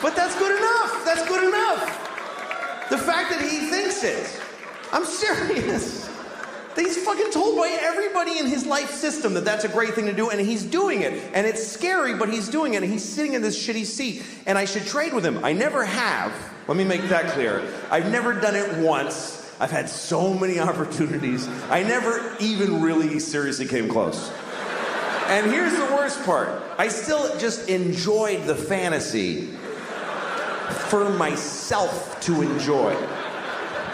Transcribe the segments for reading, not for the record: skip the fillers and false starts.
But that's good enough. That's good enough. The fact that he thinks it. I'm serious. He's fucking told by everybody in his life system that that's a great thing to do, and he's doing it. And it's scary, but he's doing it, and he's sitting in this shitty seat. And I should trade with him. I never have. Let me make that clear. I've never done it once. I've had so many opportunities. I never even really seriously came close. And here's the worst part. I still just enjoyed the fantasy for myself to enjoy.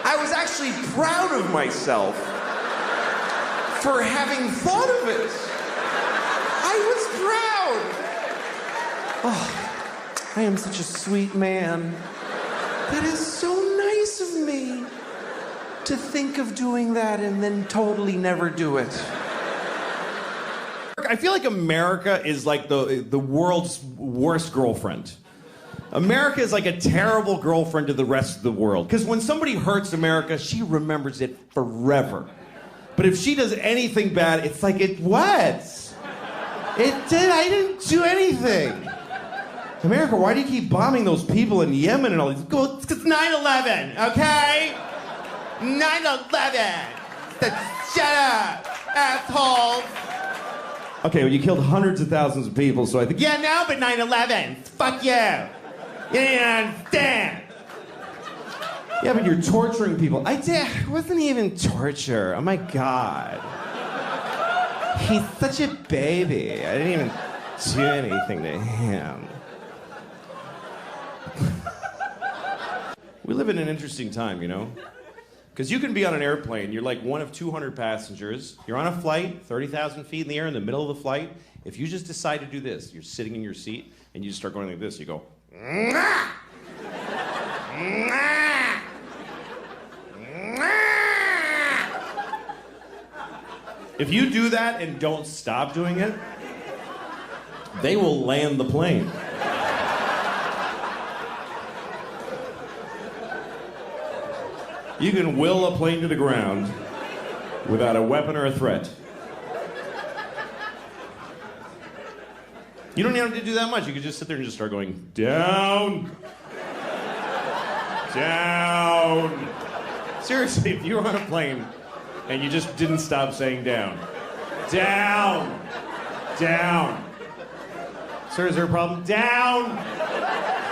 I was actually proud of myself for having thought of it. I was proud. Oh, I am such a sweet man. That is so nice of me to think of doing that and then totally never do it. I feel like America is like the world's worst girlfriend. America is like a terrible girlfriend to the rest of the world. Because when somebody hurts America, she remembers it forever. But if she does anything bad, it's like, what? I didn't do anything. America, why do you keep bombing those people in Yemen and all these? It's 9/11, okay? 9/11. Shut up, asshole. Okay, well, you killed hundreds of thousands of people, so I think, yeah, no, but 9/11. Fuck you. You didn't understand. Yeah, but you're torturing people. It wasn't even torture. Oh my God. He's such a baby. I didn't even do anything to him. We live in an interesting time, you know? Because you can be on an airplane, you're like one of 200 passengers, you're on a flight, 30,000 feet in the air, in the middle of the flight. If you just decide to do this, you're sitting in your seat, and you just start going like this, you go, mwah! Mwah! Mwah! If you do that and don't stop doing it, they will land the plane. You can will a plane to the ground without a weapon or a threat. You don't even have to do that much. You could just sit there and just start going, down, down. Seriously, if you were on a plane and you just didn't stop saying down, down, down. Sir, is there a problem? Down,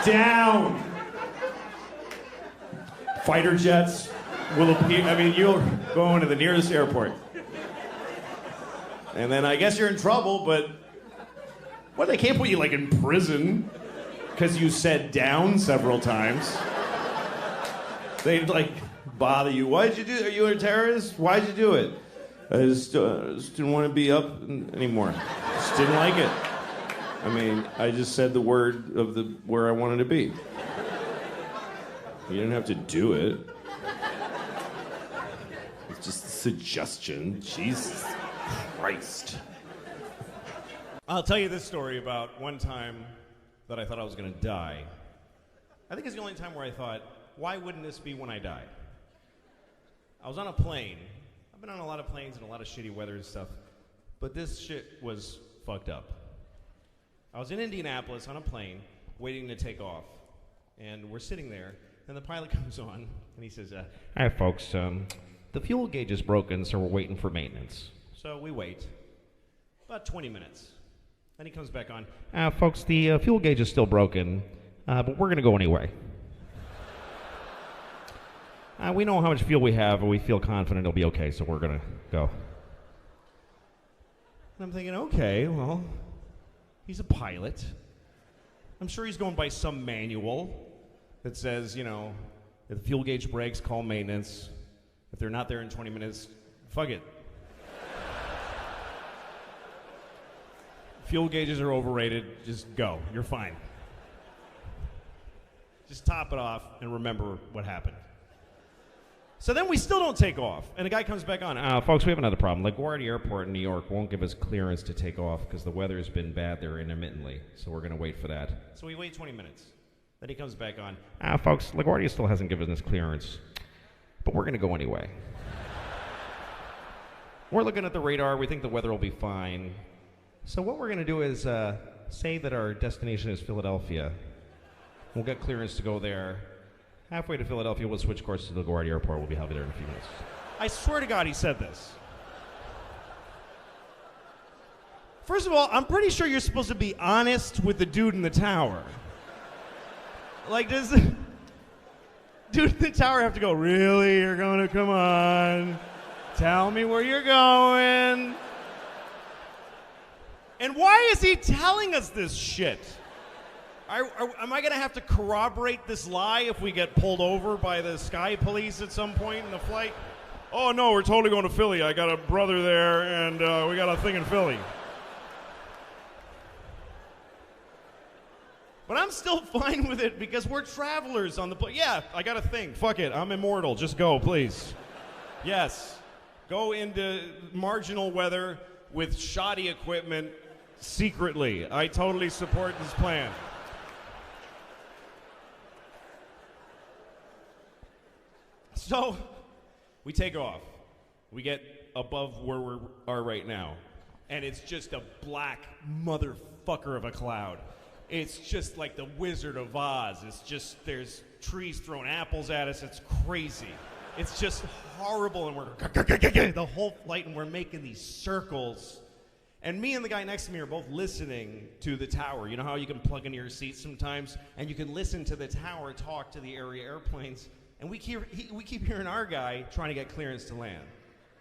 down. Fighter jets will appear. I mean, you'll go into the nearest airport. And then I guess you're in trouble, but what, they can't put you like in prison because you said down several times. They'd like bother you. Why'd you do it? Are you a terrorist? Why'd you do it? I just didn't want to be up anymore. Just didn't like it. I mean, I just said the word of where I wanted to be. You didn't have to do it. It's just a suggestion. Jesus Christ. I'll tell you this story about one time that I thought I was going to die. I think it's the only time where I thought, why wouldn't this be when I die? I was on a plane. I've been on a lot of planes and a lot of shitty weather and stuff, but this shit was fucked up. I was in Indianapolis on a plane waiting to take off, and we're sitting there. And the pilot comes on, and he says, hi, folks, the fuel gauge is broken, so we're waiting for maintenance. So we wait. About 20 minutes. Then he comes back on, folks, the fuel gauge is still broken, but we're going to go anyway. We know how much fuel we have, and we feel confident it'll be okay, so we're going to go. And I'm thinking, okay, well, he's a pilot. I'm sure he's going by some manual that says, you know, if the fuel gauge breaks, call maintenance. If they're not there in 20 minutes, fuck it. Fuel gauges are overrated. Just go. You're fine. Just top it off and remember what happened. So then we still don't take off. And the guy comes back on. Folks, we have another problem. LaGuardia Airport in New York won't give us clearance to take off because the weather's been bad there intermittently. So we're going to wait for that. So we wait 20 minutes. Then he comes back on. Folks, LaGuardia still hasn't given us clearance, but we're going to go anyway. We're looking at the radar. We think the weather will be fine. So what we're going to do is say that our destination is Philadelphia. We'll get clearance to go there. Halfway to Philadelphia, we'll switch course to LaGuardia Airport. We'll be happy there in a few minutes. I swear to God he said this. First of all, I'm pretty sure you're supposed to be honest with the dude in the tower. Like, does the dude in the tower have to go, really? You're going to come on? Tell me where you're going. And why is he telling us this shit? Am I going to have to corroborate this lie if we get pulled over by the sky police at some point in the flight? Oh, no, we're totally going to Philly. I got a brother there, and we got a thing in Philly. But I'm still fine with it because we're travelers on the plane. Yeah, I got a thing. Fuck it. I'm immortal. Just go, please. Yes. Go into marginal weather with shoddy equipment secretly. I totally support this plan. So, we take off. We get above where we are right now. And it's just a black motherfucker of a cloud. It's just like the Wizard of Oz. It's just, there's trees throwing apples at us. It's crazy. It's just horrible. And we're the whole flight, and we're making these circles. And me and the guy next to me are both listening to the tower. You know how you can plug into your seat sometimes? And you can listen to the tower talk to the area airplanes. And we keep hearing our guy trying to get clearance to land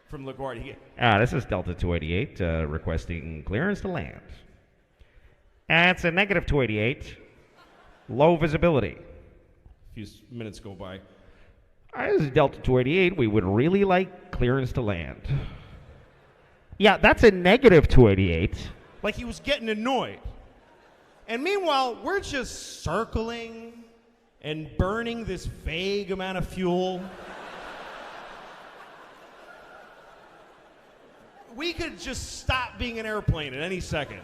from LaGuardia. This is Delta 288 requesting clearance to land. It's a negative 288. Low visibility. A few minutes go by. This is Delta 288. We would really like clearance to land. Yeah, that's a negative 288. Like he was getting annoyed. And meanwhile, we're just circling and burning this vague amount of fuel. We could just stop being an airplane at any second.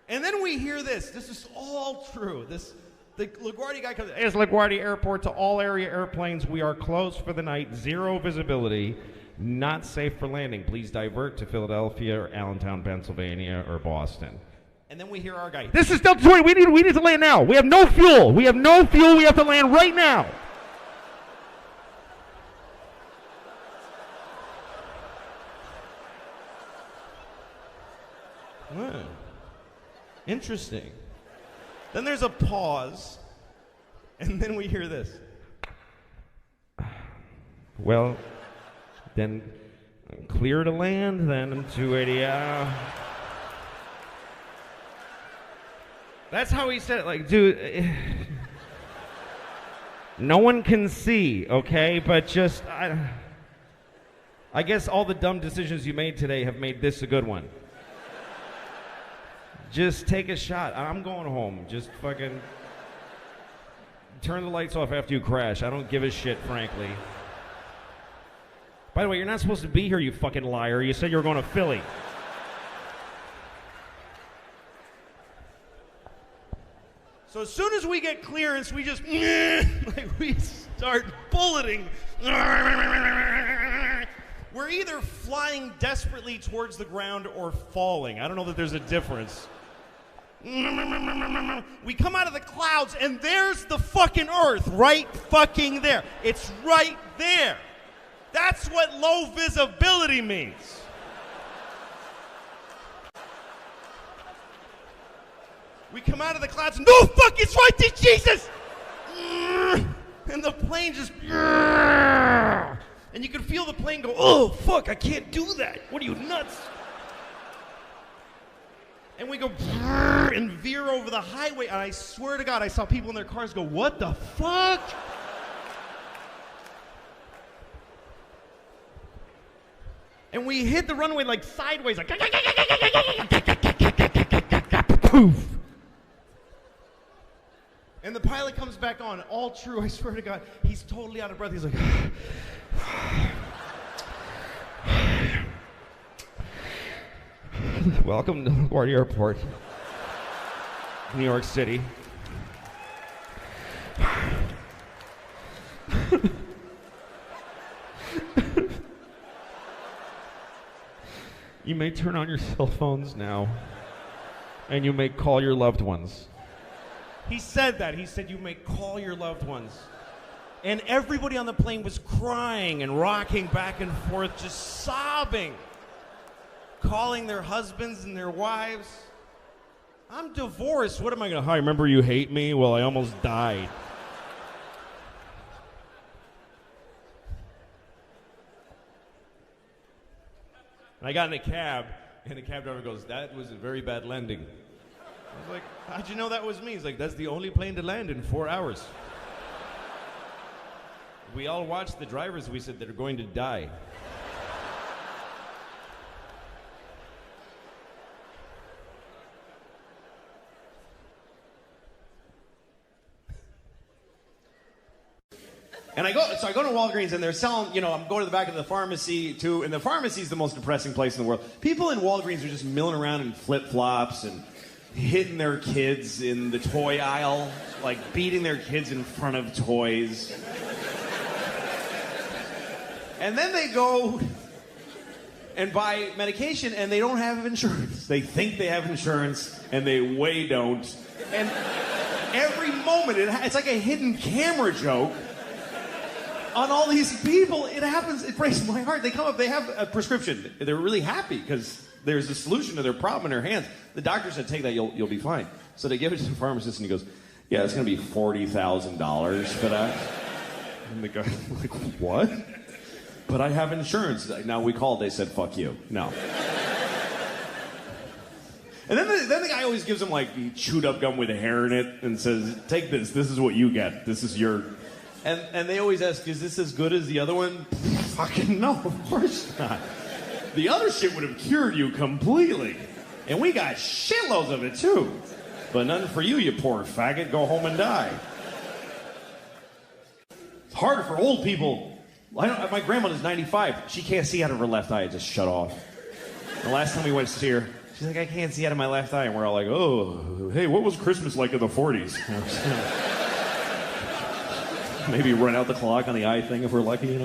And then we hear this. This is all true. The LaGuardia guy comes. It's LaGuardia Airport to all area airplanes. We are closed for the night. Zero visibility. Not safe for landing. Please divert to Philadelphia or Allentown, Pennsylvania, or Boston. And then we hear our guy. This is Delta 20. We need to land now. We have no fuel. We have to land right now. Interesting. Then there's a pause, and then we hear this. Well, then clear to land, then 280. That's how he said it. Like, dude, no one can see, okay? But just, I guess all the dumb decisions you made today have made this a good one. Just take a shot. I'm going home. Just fucking turn the lights off after you crash. I don't give a shit, frankly. By the way, you're not supposed to be here, you fucking liar. You said you were going to Philly. So as soon as we get clearance, we just, like we start bulleting. We're either flying desperately towards the ground or falling. I don't know that there's a difference. We come out of the clouds, and there's the fucking Earth right fucking there. It's right there. That's what low visibility means. We come out of the clouds, and no, fuck, it's right there, Jesus! And the plane just, and you can feel the plane go, oh, fuck, I can't do that. What are you, nuts? And we go and veer over the highway, and I swear to God, I saw people in their cars go, what the fuck? And we hit the runway like sideways, like poof. And the pilot comes back on, all true, I swear to God. He's totally out of breath. He's like, welcome to LaGuardia Airport, New York City. You may turn on your cell phones now. And you may call your loved ones. He said that. He said you may call your loved ones. And everybody on the plane was crying and rocking back and forth, just sobbing. Calling their husbands and their wives. I'm divorced. What am I going to... Hi, remember you hate me? Well, I almost died. And I got in a cab, and the cab driver goes, that was a very bad landing. I was like, how'd you know that was me? He's like, that's the only plane to land in 4 hours. We all watched the drivers. We said they're going to die. And I go to Walgreens, and they're selling, I'm going to the back of the pharmacy, too, and the pharmacy is the most depressing place in the world. People in Walgreens are just milling around in flip-flops and hitting their kids in the toy aisle, like beating their kids in front of toys. And then they go and buy medication, and they don't have insurance. They think they have insurance, and they way don't. And every moment, it's like a hidden camera joke on all these people. It happens. It breaks my heart. They come up. They have a prescription. They're really happy because there's a solution to their problem in their hands. The doctor said, "Take that. You'll be fine." So they give it to the pharmacist, and he goes, "Yeah, it's going to be $40,000 for that." And the guy's like, "What?" "But I have insurance." Now we called. They said, "Fuck you." No. And then the guy always gives him like chewed up gum with hair in it and says, "Take this. This is what you get. This is your." And they always ask, "Is this as good as the other one?" Fucking no, of course not. The other shit would have cured you completely. And we got shitloads of it too. But none for you, you poor faggot. Go home and die. It's hard for old people. My grandmother's 95. She can't see out of her left eye. It just shut off. The last time we went to see her, she's like, "I can't see out of my left eye." And we're all like, "Oh, hey, what was Christmas like in the 40s? Maybe run out the clock on the eye thing if we're lucky,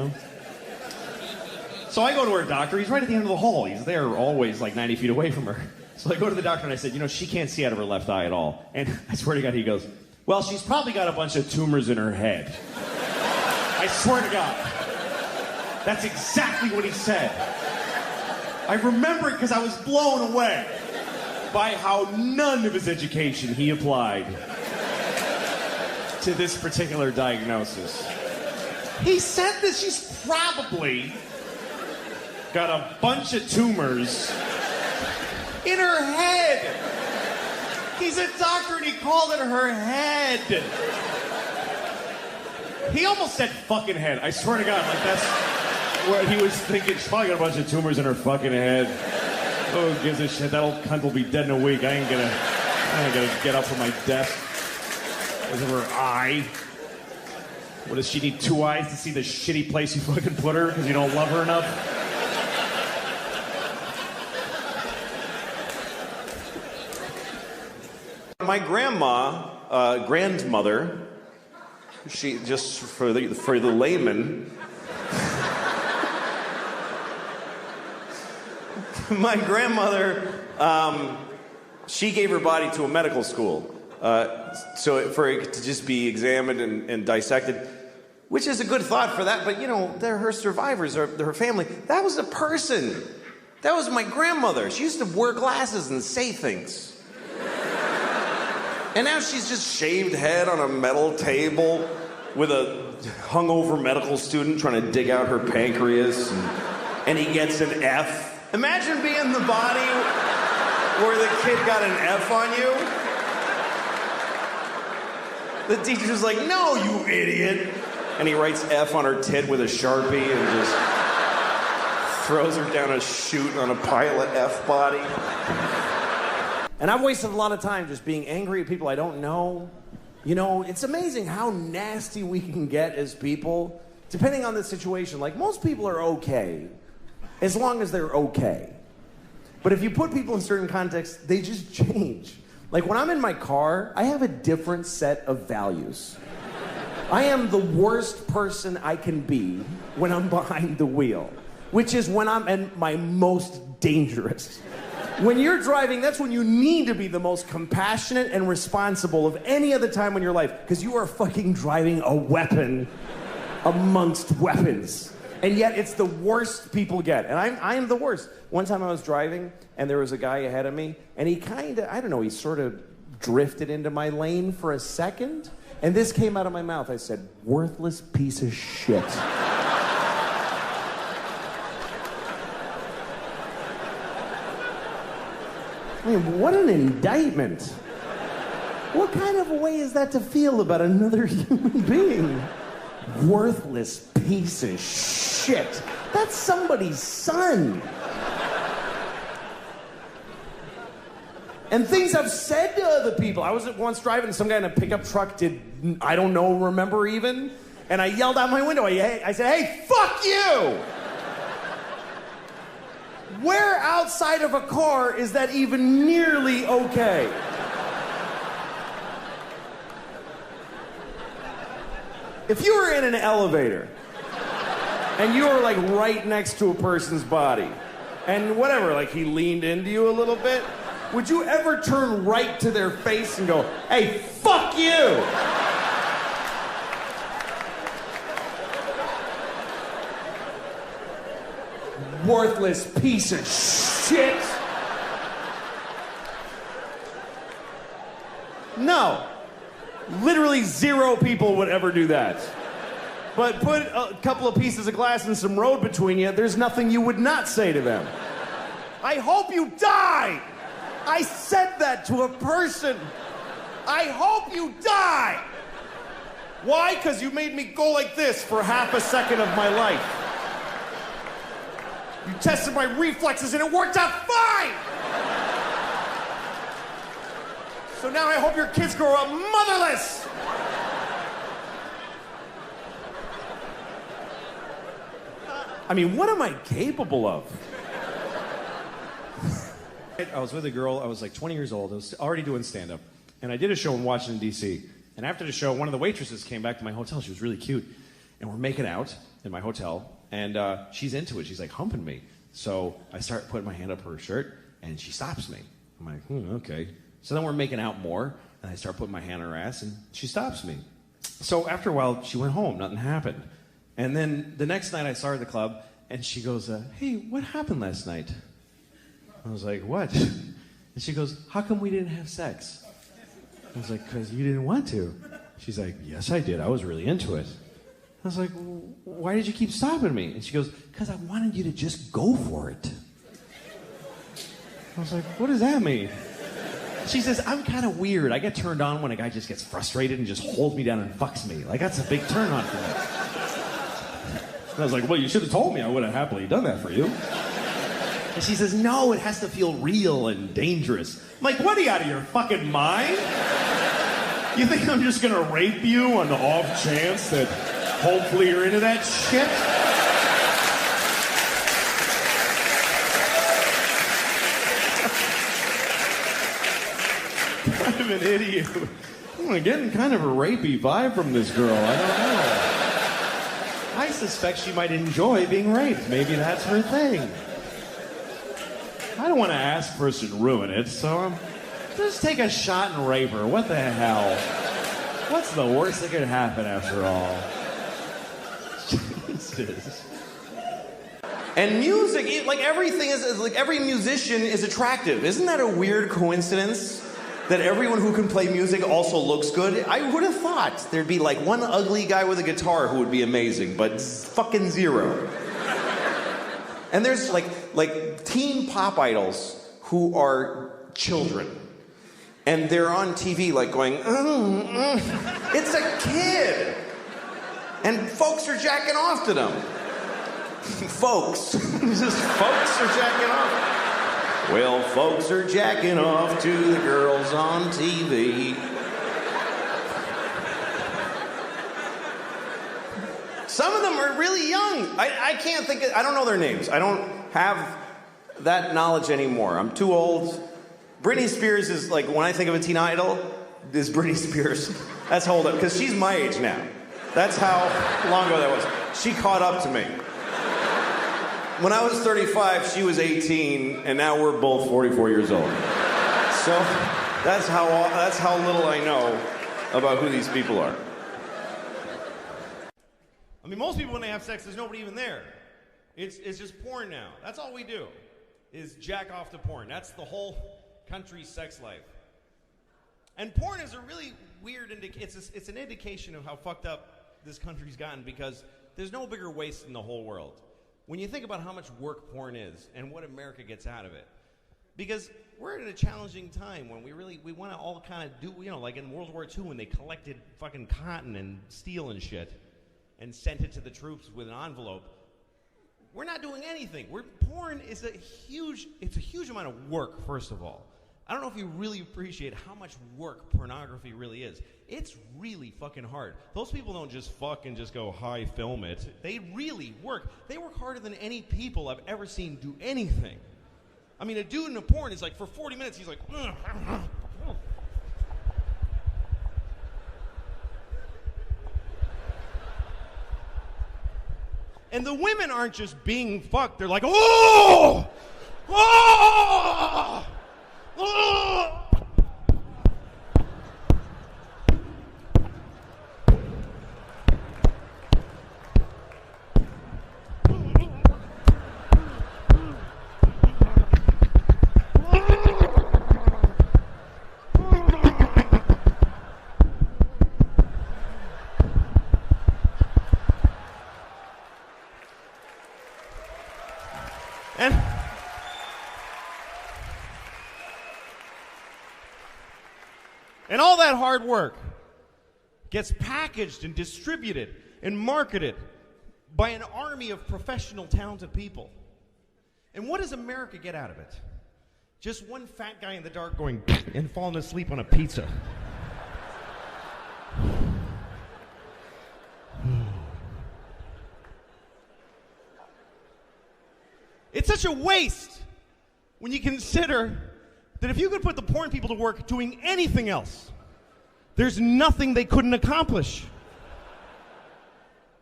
So I go to her doctor. He's right at the end of the hall. He's there always like 90 feet away from her. So I go to the doctor and I said, she can't see out of her left eye at all. And I swear to God, he goes, "Well, she's probably got a bunch of tumors in her head." I swear to God. That's exactly what he said. I remember it because I was blown away by how none of his education he applied to this particular diagnosis. He said that she's probably got a bunch of tumors in her head. He's a doctor and he called it her head. He almost said fucking head. I swear to God, like that's what he was thinking. She's probably got a bunch of tumors in her fucking head. Oh, who gives a shit? That old cunt will be dead in a week. I ain't gonna get up from my desk. Because of her eye. What, does she need 2 eyes to see the shitty place you fucking put her because you don't love her enough? My grandmother, she, just for the layman, my grandmother, she gave her body to a medical school. So for it to just be examined and dissected, which is a good thought for that, but they're her survivors, or her family. That was a person. That was my grandmother. She used to wear glasses and say things. And now she's just shaved head on a metal table with a hungover medical student trying to dig out her pancreas, and he gets an F. Imagine being the body where the kid got an F on you. The teacher's like, "No, you idiot." And he writes F on her tit with a Sharpie and just throws her down a chute on a pilot F body. And I've wasted a lot of time just being angry at people I don't know. It's amazing how nasty we can get as people, depending on the situation. Like, most people are okay, as long as they're okay. But if you put people in certain contexts, they just change. Like, when I'm in my car, I have a different set of values. I am the worst person I can be when I'm behind the wheel, which is when I'm at my most dangerous. When you're driving, that's when you need to be the most compassionate and responsible of any other time in your life, because you are fucking driving a weapon amongst weapons. And yet it's the worst people get. And I am the worst. One time I was driving, and there was a guy ahead of me, and he kind of, I don't know, he sort of drifted into my lane for a second, and this came out of my mouth. I said, "Worthless piece of shit." I mean, what an indictment. What kind of a way is that to feel about another human being? Worthless piece of shit. That's somebody's son. And things I've said to other people. I was once driving, some guy in a pickup truck I don't know, remember even? And I yelled out my window. I said, "Hey, fuck you!" Where outside of a car is that even nearly okay? If you were in an elevator and you were like right next to a person's body and whatever, like he leaned into you a little bit, would you ever turn right to their face and go, "Hey, fuck you"? Worthless piece of shit. No. Literally 0 people would ever do that. But put a couple of pieces of glass and some road between you, there's nothing you would not say to them. "I hope you die." I said that to a person. "I hope you die." Why? Because you made me go like this for half a second of my life. You tested my reflexes and it worked out fine. So now I hope your kids grow up motherless. I mean, what am I capable of? I was with a girl, I was like 20 years old, I was already doing stand-up, and I did a show in Washington, D.C., and after the show, one of the waitresses came back to my hotel. She was really cute, and we're making out in my hotel, and she's into it. She's like humping me. So I start putting my hand up her shirt, and she stops me. I'm like, okay. So then we're making out more, and I start putting my hand on her ass, and she stops me. So after a while, she went home. Nothing happened. And then the next night, I saw her at the club, and she goes, "Hey, what happened last night?" I was like, "What?" And she goes, "How come we didn't have sex?" I was like, "'Cause you didn't want to." She's like, "Yes, I did. I was really into it." I was like, "Why did you keep stopping me?" And she goes, "'Cause I wanted you to just go for it." I was like, "What does that mean?" She says, "I'm kind of weird. I get turned on when a guy just gets frustrated and just holds me down and fucks me. Like, that's a big turn on for me." And I was like, "Well, you should have told me. I would have happily done that for you." And she says, "No, it has to feel real and dangerous." I'm like, "What, are you out of your fucking mind? You think I'm just gonna rape you on the off chance that hopefully you're into that shit?" Kind of an idiot. I'm getting kind of a rapey vibe from this girl. I don't know. I suspect she might enjoy being raped. Maybe that's her thing. I don't want to ask first and ruin it, so just take a shot and rape her. What the hell? What's the worst that could happen after all? Jesus. And music, like everything is like every musician is attractive. Isn't that a weird coincidence? That everyone who can play music also looks good? I would have thought there'd be like one ugly guy with a guitar who would be amazing, but fucking 0. And there's like teen pop idols who are children. And they're on TV like going, it's a kid. And folks are jacking off to them. Folks. Just folks are jacking off. Well, folks are jacking off to the girls on TV. Some of them are really young. I can't think of, I don't know their names. I don't have that knowledge anymore. I'm too old. Britney Spears is like, when I think of a teen idol, is Britney Spears. That's hold up, because she's my age now. That's how long ago that was. She caught up to me. when I was 35, she was 18, and now we're both 44 years old. So that's how little I know about who these people are. I mean, most people, when they have sex, there's nobody even there. It's just porn now. That's all we do, is jack off to porn. That's the whole country's sex life. And porn is a really weird it's an indication of how fucked up this country's gotten, because there's no bigger waste in the whole world. When you think about how much work porn is and what America gets out of it. Because we're in a challenging time when we want to all kind of do, like in World War II when they collected fucking cotton and steel and shit and sent it to the troops with an envelope. We're not doing anything. Porn is a huge amount of work, first of all. I don't know if you really appreciate how much work pornography really is. It's really fucking hard. Those people don't just fucking just go, hi, film it. They really work. They work harder than any people I've ever seen do anything. I mean, a dude in a porn is like, for 40 minutes, he's like, and the women aren't just being fucked. They're like, oh! Oh! Oh! And all that hard work gets packaged and distributed and marketed by an army of professional, talented people. And what does America get out of it? Just one fat guy in the dark going and falling asleep on a pizza. It's such a waste when you consider that if you could put the porn people to work doing anything else, there's nothing they couldn't accomplish.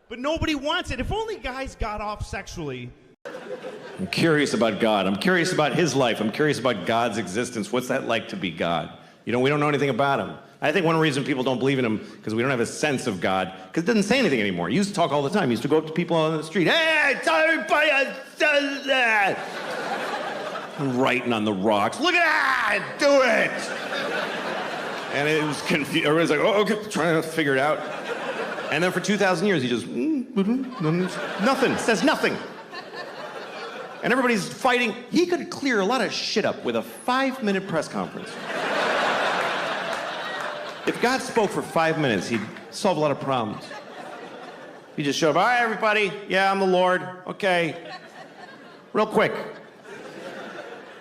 But nobody wants it. If only guys got off sexually. I'm curious about God. I'm curious about his life. I'm curious about God's existence. What's that like to be God? We don't know anything about him. I think one reason people don't believe in him because we don't have a sense of God, because it doesn't say anything anymore. He used to talk all the time. He used to go up to people on the street. Hey, everybody does that. Writing on the rocks. Look at that! Do it! And it was confused. Everybody's like, oh, okay, trying to figure it out. And then for 2,000 years, he just, nothing, says nothing. And everybody's fighting. He could clear a lot of shit up with a 5-minute press conference. If God spoke for 5 minutes, he'd solve a lot of problems. He'd just show up, all right, everybody, yeah, I'm the Lord, okay. Real quick.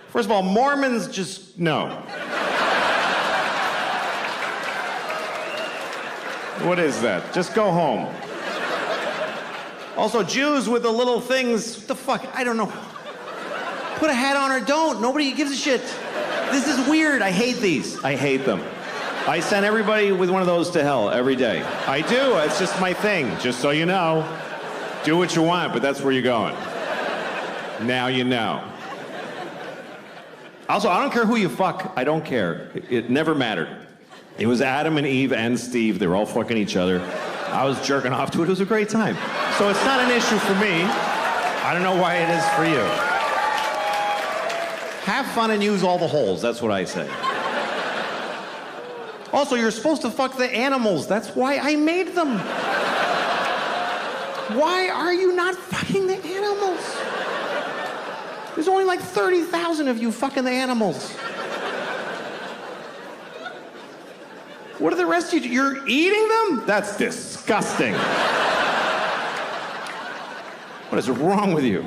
First of all, Mormons just, no. What is that? Just go home. Also, Jews with the little things, what the fuck? I don't know. Put a hat on or don't. Nobody gives a shit. This is weird. I hate these. I hate them. I send everybody with one of those to hell every day. I do. It's just my thing. Just so you know. Do what you want, but that's where you're going. Now you know. Also, I don't care who you fuck. I don't care. It never mattered. It was Adam and Eve and Steve. They were all fucking each other. I was jerking off to it. It was a great time. So it's not an issue for me. I don't know why it is for you. Have fun and use all the holes. That's what I say. Also, you're supposed to fuck the animals. That's why I made them. Why are you not fucking the animals? There's only like 30,000 of you fucking the animals. What are the rest of you? You're eating them? That's disgusting. What is wrong with you?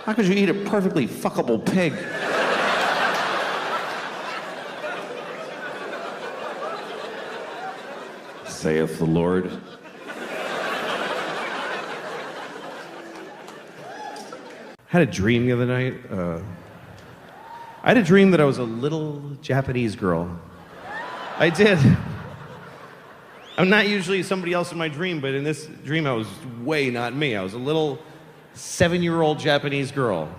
How could you eat a perfectly fuckable pig? Saith the Lord. I had a dream the other night. I had a dream that I was a little Japanese girl. I did. I'm not usually somebody else in my dream, but in this dream I was way not me. I was a little 7-year-old Japanese girl.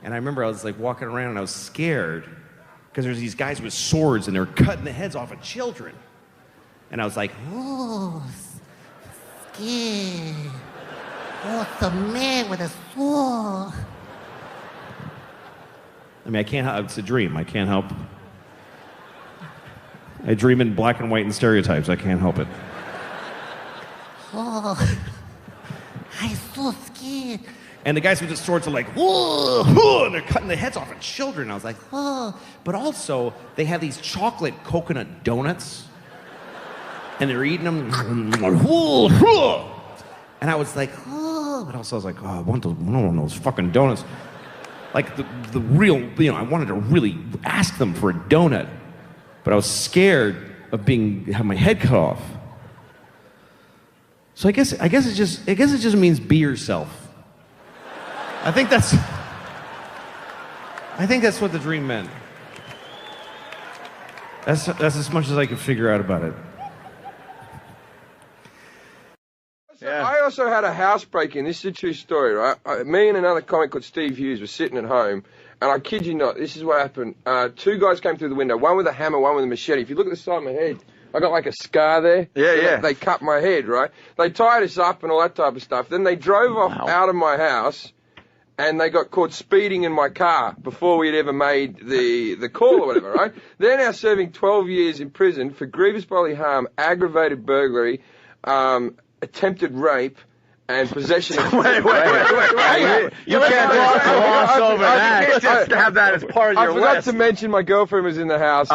And I remember I was like walking around and I was scared because there's these guys with swords and they're cutting the heads off of children. And I was like, oh, scared. Oh, it's a man with a sword. I mean, I can't help, it's a dream. I can't help. I dream in black and white and stereotypes. I can't help it. Oh, I'm so scared. And the guys with the swords are like, whoa, whoa, and they're cutting the heads off of children. I was like, oh. But also, they have these chocolate coconut donuts, and they're eating them. And I was like, oh. But also I was like, oh, I want one of those fucking donuts. Like the real, I wanted to really ask them for a donut. But I was scared of having my head cut off. So I guess it just means be yourself. I think that's what the dream meant. That's as much as I could figure out about it. Yeah. I also had a house break-in. This is a true story, right? Me and another comic called Steve Hughes were sitting at home, and I kid you not, this is what happened. 2 guys came through the window, one with a hammer, one with a machete. If you look at the side of my head, I got like a scar there. Yeah. They cut my head, right? They tied us up and all that type of stuff. Then they drove off out of my house, and they got caught speeding in my car before we had ever made the call or whatever, right? They're now serving 12 years in prison for grievous bodily harm, aggravated burglary, attempted rape, and possession of... Wait. You can't gloss over that. You can't just have that as part of your list. I forgot to mention my girlfriend was in the house. If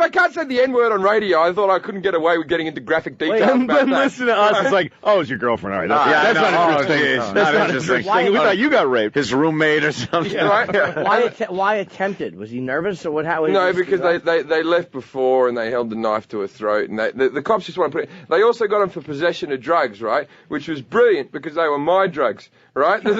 I can't say the N-word on radio, I thought I couldn't get away with getting into graphic detail about that. Listen to us, it's like, oh, it's your girlfriend. All right, that's not interesting. That's not interesting. We thought you got raped. His roommate or something. Why attempted? Was he nervous or what? No, because they left before and they held the knife to her throat, and the cops just want to put it... They also got him for possession of drugs, right? Which was brilliant because they were my drugs, right? They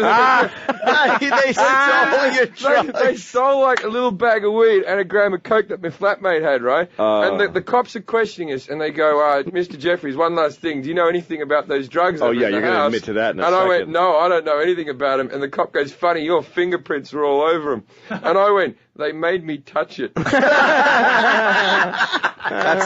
stole your drugs. They stole like a little bag of weed and a gram of coke that my flatmate had, right? And the cops are questioning us, and they go, Mr. Jeffries, one last thing. Do you know anything about those drugs? Oh, yeah, you're going to admit to that in a second. And I went, no, I don't know anything about them. And the cop goes, funny, your fingerprints were all over them. And I went, they made me touch it. That's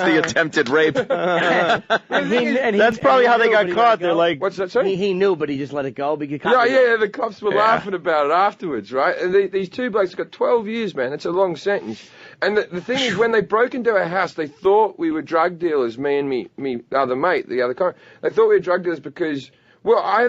the attempted rape. That's probably how they got caught. They're like, what's that, sorry? He knew, but he just let it go. Yeah, the cops were laughing about it afterwards, right? And these 2 blokes got 12 years, man. That's a long sentence. And the thing is, when they broke into our house, they thought we were drug dealers, me and me other mate, the other comic. They thought we were drug dealers because, well, I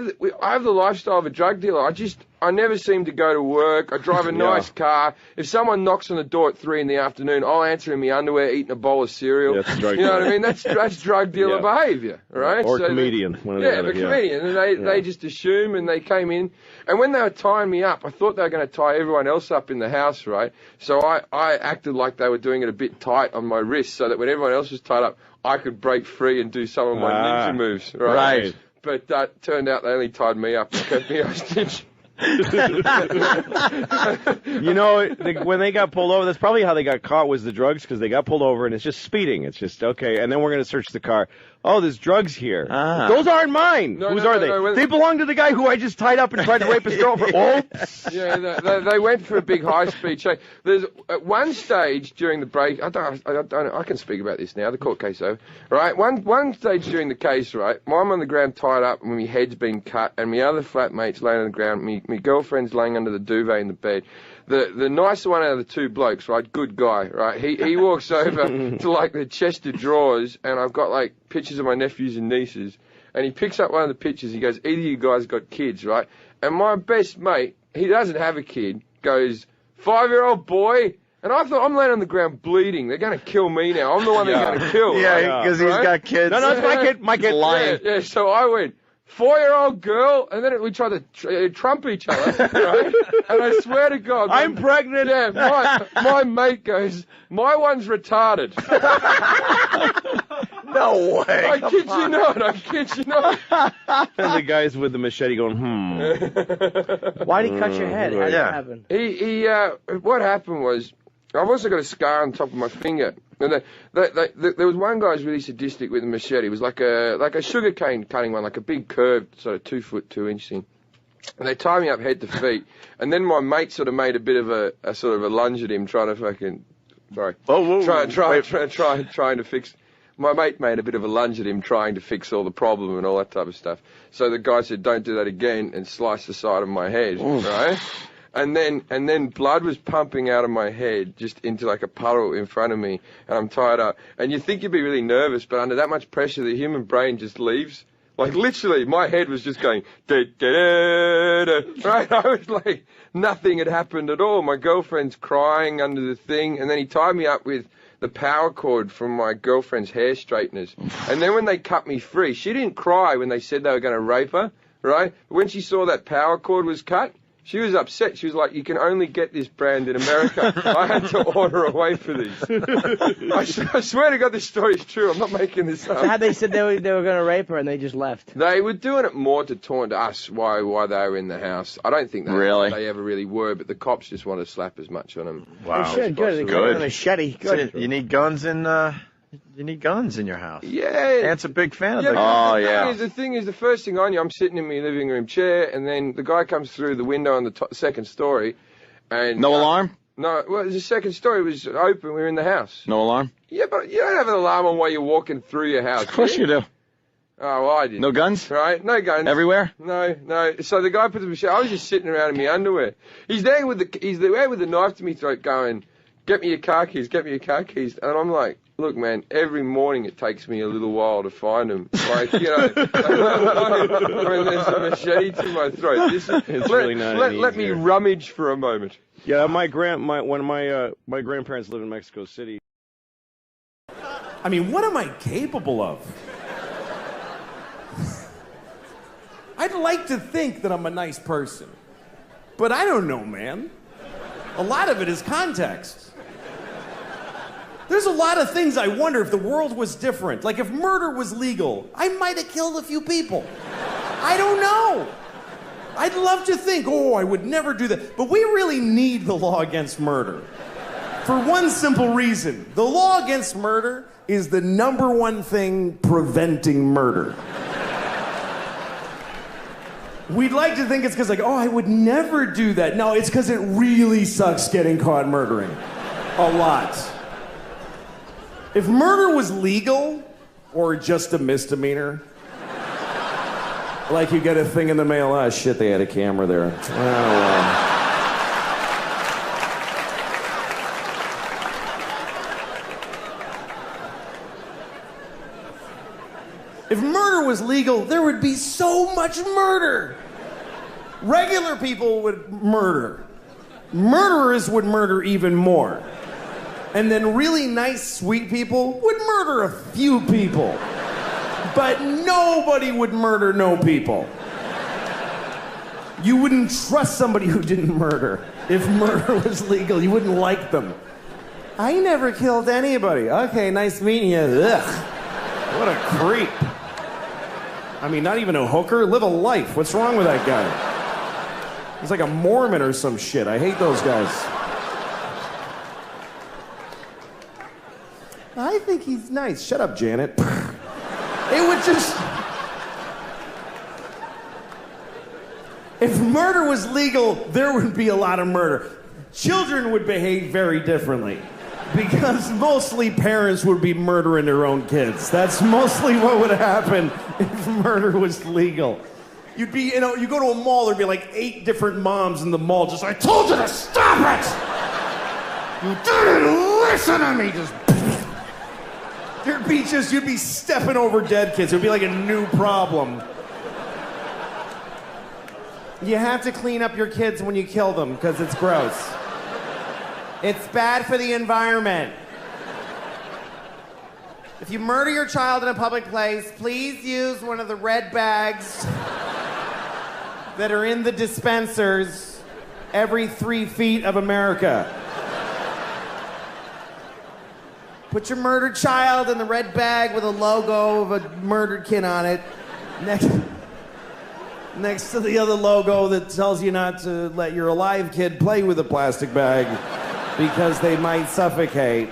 have the lifestyle of a drug dealer. I never seem to go to work. I drive a nice car. If someone knocks on the door at 3 in the afternoon, I'll answer in my underwear, eating a bowl of cereal. That's drug you know what I mean? That's drug dealer behaviour, right? Or comedian. Comedian. And they just assume, and they came in. And when they were tying me up, I thought they were going to tie everyone else up in the house, right? So I acted like they were doing it a bit tight on my wrist so that when everyone else was tied up, I could break free and do some of my ninja moves, right? But that turned out they only tied me up and kept me hostage. When they got pulled over, that's probably how they got caught, was the drugs, because they got pulled over and it's just speeding. It's just, okay, and then we're going to search the car. Oh, there's drugs here. Those aren't mine. Whose are they? They belong to the guy who I just tied up and tried to rape his girlfriend. Oops. Yeah, they went for a big high-speed chase. There's at one stage during the break, I can speak about this now, the court case over, right? One stage during the case, right, I'm on the ground tied up and my head's been cut, and my other flatmate's laying on the ground, my girlfriend's laying under the duvet in the bed. The nicer one out of the 2 blokes, right, good guy, right, he walks over to like the chest of drawers, and I've got like pictures of my nephews and nieces, and he picks up one of the pictures, he goes, either you guys got kids, right? And my best mate, he doesn't have a kid, goes, 5-year-old boy. And I thought, I'm laying on the ground bleeding. They're going to kill me now. I'm the one they're going to kill. Yeah, because he's got kids. No, it's my kid lying. Yeah, so I went, 4-year-old girl, and then we tried to trump each other, right? And I swear to God, I'm pregnant. Yeah, my mate goes, my one's retarded. No way. I kid you not. And the guys with the machete going, Why did he cut your head? How did that happen? What happened was, I've also got a scar on top of my finger. And there was one guy who was really sadistic with a machete. It was like a sugarcane cutting one, like a big curved sort of 2 foot 2 inch thing. And they tied me up head to feet. And then my mate sort of made a bit of a sort of a lunge at him, trying to fucking, sorry, trying to fix. My mate made a bit of a lunge at him, trying to fix all the problem and all that type of stuff. So the guy said, "Don't do that again," and sliced the side of my head, right? And then blood was pumping out of my head just into like a puddle in front of me, and I'm tied up. And you think you'd be really nervous, but under that much pressure, the human brain just leaves. Like literally, my head was just going, da, da, da, da, right? I was like, nothing had happened at all. My girlfriend's crying under the thing, and then he tied me up with the power cord from my girlfriend's hair straighteners. And then when they cut me free, she didn't cry when they said they were going to rape her, right? But when she saw that power cord was cut, she was upset. She was like, "You can only get this brand in America." I had to order away for these. I swear to God, this story is true. I'm not making this up. So how they said they were going to rape her and they just left? They were doing it more to taunt us why they were in the house. I don't think they ever really were, but the cops just wanted to slap as much on them. Wow. They should. Good. A machete. Good. So you need guns in your house. Yeah. Ant's a big fan of that. Oh, The thing is, the first thing I knew, I'm sitting in my living room chair, and then the guy comes through the window on the second story. And no alarm? No, well, the second story was open. We were in the house. No alarm? Yeah, but you don't have an alarm on while you're walking through your house. Of course you do. Oh, well, I didn't. No guns? Right, no guns. Everywhere? No. So the guy puts the machete. I was just sitting around in my underwear. He's there with the knife to my throat going, "Get me your car keys, get me your car keys." And I'm like, "Look, man, every morning it takes me a little while to find them. Like, you know, when there's a machete to my throat. Let me rummage for a moment." Yeah, my grandparents live in Mexico City. I mean, what am I capable of? I'd like to think that I'm a nice person, but I don't know, man. A lot of it is context. There's a lot of things I wonder if the world was different. Like if murder was legal, I might have killed a few people. I don't know. I'd love to think, I would never do that. But we really need the law against murder. For one simple reason. The law against murder is the #1 thing preventing murder. We'd like to think it's because I would never do that. No, it's because it really sucks getting caught murdering. A lot. If murder was legal, or just a misdemeanor, like you get a thing in the mail, oh shit, they had a camera there. If murder was legal, there would be so much murder. Regular people would murder. Murderers would murder even more. And then really nice, sweet people would murder a few people. But nobody would murder no people. You wouldn't trust somebody who didn't murder. If murder was legal, you wouldn't like them. I never killed anybody. Okay, nice meeting you. Ugh. What a creep. I mean, not even a hooker. Live a life. What's wrong with that guy? He's like a Mormon or some shit. I hate those guys. I think he's nice. Shut up, Janet. It would just... If murder was legal, there would be a lot of murder. Children would behave very differently. Because mostly parents would be murdering their own kids. That's mostly what would happen if murder was legal. You'd be, you go to a mall, there'd be like 8 different moms in the mall just, "I told you to stop it! You didn't listen to me!" You'd be stepping over dead kids. It'd be like a new problem. You have to clean up your kids when you kill them, because it's gross. It's bad for the environment. If you murder your child in a public place, please use one of the red bags that are in the dispensers every 3 feet of America. Put your murdered child in the red bag with a logo of a murdered kid on it. Next to the other logo that tells you not to let your alive kid play with a plastic bag because they might suffocate.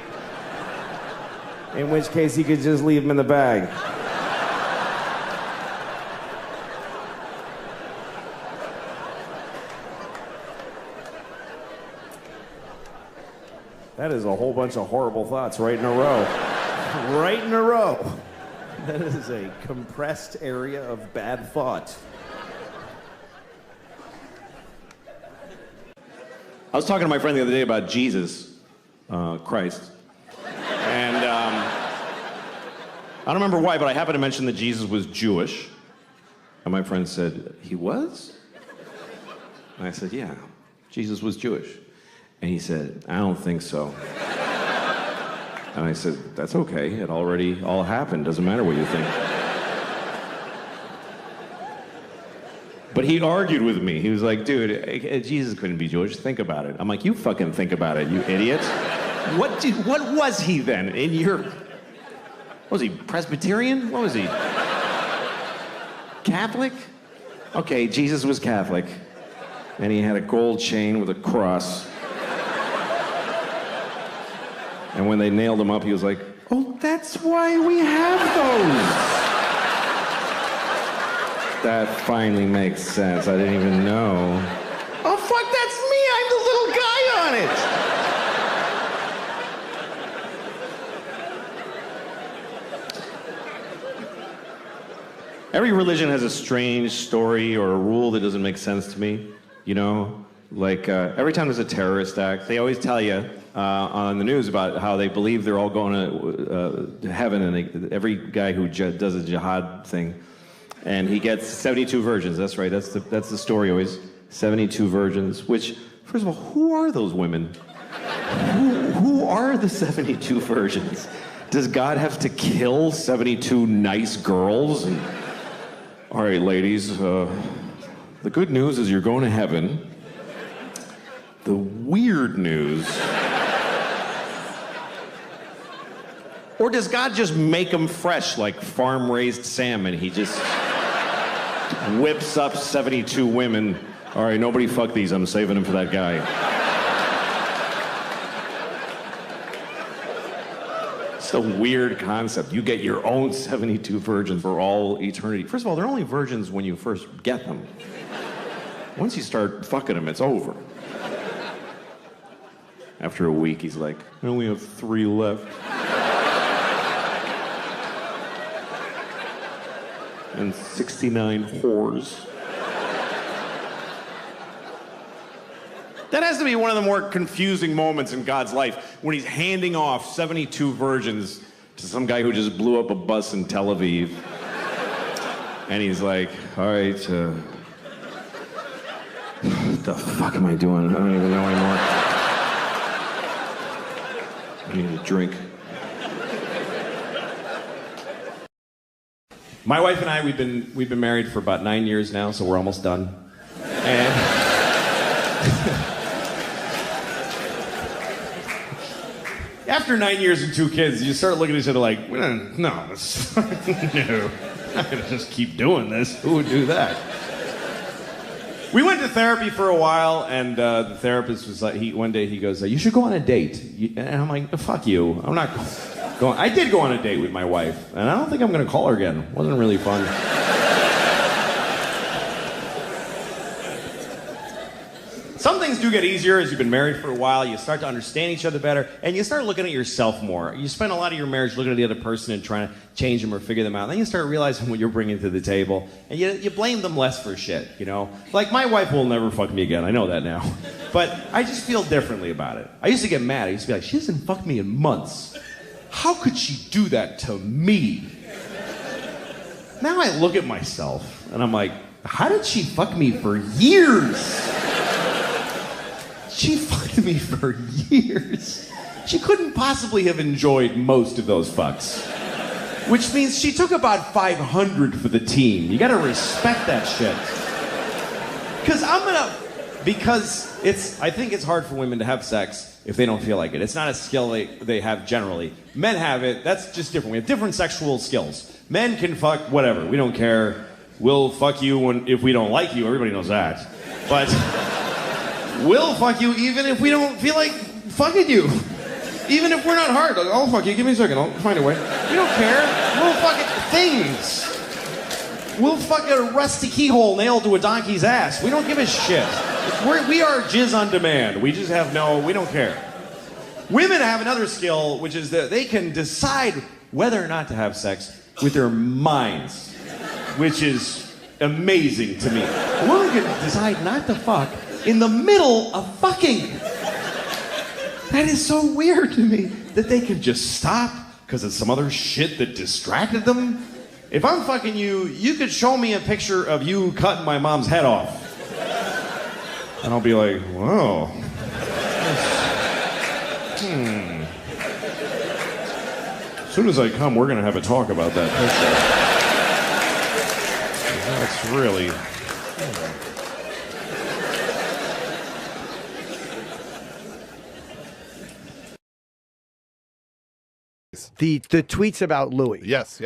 In which case, he could just leave them in the bag. That is a whole bunch of horrible thoughts right in a row. Right in a row. That is a compressed area of bad thought. I was talking to my friend the other day about Jesus, Christ. And I don't remember why, but I happened to mention that Jesus was Jewish. And my friend said, he was? And I said, yeah, Jesus was Jewish. And he said, I don't think so. And I said, that's okay. It already all happened. Doesn't matter what you think. But he argued with me. He was like, dude, Jesus couldn't be Jewish. Think about it. I'm like, you fucking think about it, you idiot. What was he then? Was he Presbyterian? What was he? Catholic? Okay, Jesus was Catholic. And he had a gold chain with a cross. And when they nailed him up, he was like, oh, that's why we have those. That finally makes sense. I didn't even know. Oh, fuck, that's me. I'm the little guy on it. Every religion has a strange story or a rule that doesn't make sense to me, you know? Like, every time there's a terrorist act, they always tell you on the news about how they believe they're all going to heaven, and every guy who does a jihad thing, and he gets 72 virgins. That's right, that's the story always. 72 virgins, which, first of all, who are those women? Who are the 72 virgins? Does God have to kill 72 nice girls? All right, ladies, the good news is you're going to heaven. The weird news... Or does God just make them fresh like farm-raised salmon? He just whips up 72 women. All right, nobody fuck these. I'm saving them for that guy. It's a weird concept. You get your own 72 virgins for all eternity. First of all, they're only virgins when you first get them. Once you start fucking them, it's over. After a week, he's like, I only have 3 left. And 69 whores. That has to be one of the more confusing moments in God's life, when he's handing off 72 virgins to some guy who just blew up a bus in Tel Aviv. And he's like, all right, what the fuck am I doing? I don't even know anymore. I need a drink. My wife and I, we've been married for about 9 years now, so we're almost done. And after 9 years and 2 kids, you start looking at each other like, no, no, I'm not gonna just keep doing this. Who would do that? We went to therapy for a while, and the therapist was like, one day he goes, you should go on a date. And I'm like, fuck you, I'm not going. I did go on a date with my wife, and I don't think I'm going to call her again. It wasn't really fun. Some things do get easier as you've been married for a while. You start to understand each other better, and you start looking at yourself more. You spend a lot of your marriage looking at the other person and trying to change them or figure them out. Then you start realizing what you're bringing to the table, and you blame them less for shit, you know? Like, my wife will never fuck me again. I know that now. But I just feel differently about it. I used to get mad. I used to be like, she hasn't fucked me in months. How could she do that to me? Now I look at myself, and I'm like, how did she fuck me for years? She fucked me for years. She couldn't possibly have enjoyed most of those fucks. Which means she took about 500 for the team. You gotta respect that shit. I think it's hard for women to have sex if they don't feel like it. It's not a skill they have generally. Men have it, that's just different. We have different sexual skills. Men can fuck whatever, we don't care. We'll fuck you if we don't like you, everybody knows that. But we'll fuck you even if we don't feel like fucking you. Even if we're not hard, like, oh, fuck you, give me a second, I'll find a way. We don't care. We'll fucking things. We'll fuck a rusty keyhole nailed to a donkey's ass. We don't give a shit. We are jizz on demand. We just have we don't care. Women have another skill, which is that they can decide whether or not to have sex with their minds, which is amazing to me. A woman can decide not to fuck in the middle of fucking. That is so weird to me that they can just stop because of some other shit that distracted them. If I'm fucking you, you could show me a picture of you cutting my mom's head off. And I'll be like, whoa. As soon as I come, we're going to have a talk about that picture. That's really... The tweets about Louis. Yes.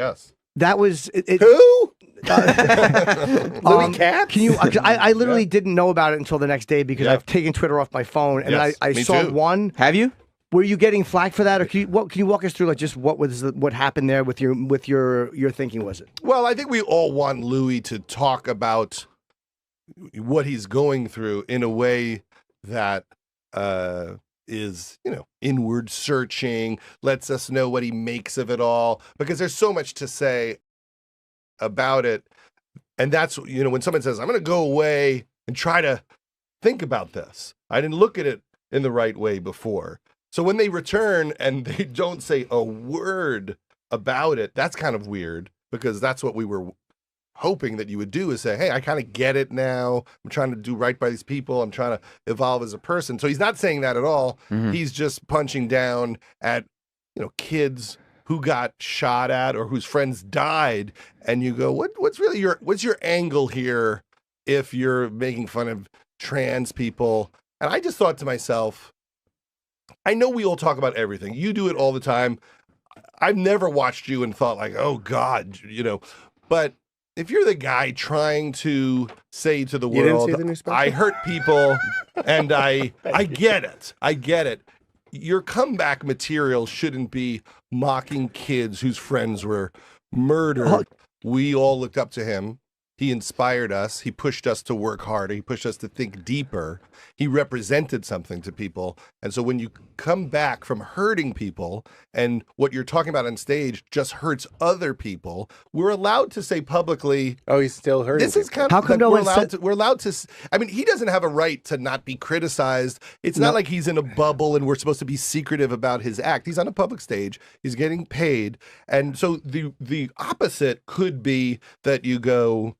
That was... Who? Louis Katz? Can you? I literally didn't know about it until the next day because I've taken Twitter off my phone, and I saw one. Have you? Were you getting flack for that, or can you walk us through like just what happened there with your thinking? Was it? Well, I think we all want Louis to talk about what he's going through in a way that is, inward searching, lets us know what he makes of it all, because there's so much to say about it. And that's, when someone says, I'm going to go away and try to think about this. I didn't look at it in the right way before. So when they return and they don't say a word about it, that's kind of weird, because that's what we were hoping that you would do, is say, hey, I kind of get it now. I'm trying to do right by these people. I'm trying to evolve as a person. So he's not saying that at all. Mm-hmm. He's just punching down at, kids who got shot at or whose friends died. And you go, what's your angle here if you're making fun of trans people? And I just thought to myself, I know we all talk about everything. You do it all the time. I've never watched you and thought like, oh God, but if you're the guy trying to say to the world, I hurt people and I get it. I get it. Your comeback material shouldn't be mocking kids whose friends were murdered. We all looked up to him. He inspired us. He pushed us to work harder. He pushed us to think deeper. He represented something to people. And so when you come back from hurting people and what you're talking about on stage just hurts other people, we're allowed to say publicly, oh, he's still hurting this people. Is kind of, how come no we're allowed to, I mean, he doesn't have a right to not be criticized. It's not like he's in a bubble and we're supposed to be secretive about his act. He's on a public stage. He's getting paid. And so the opposite could be that you go,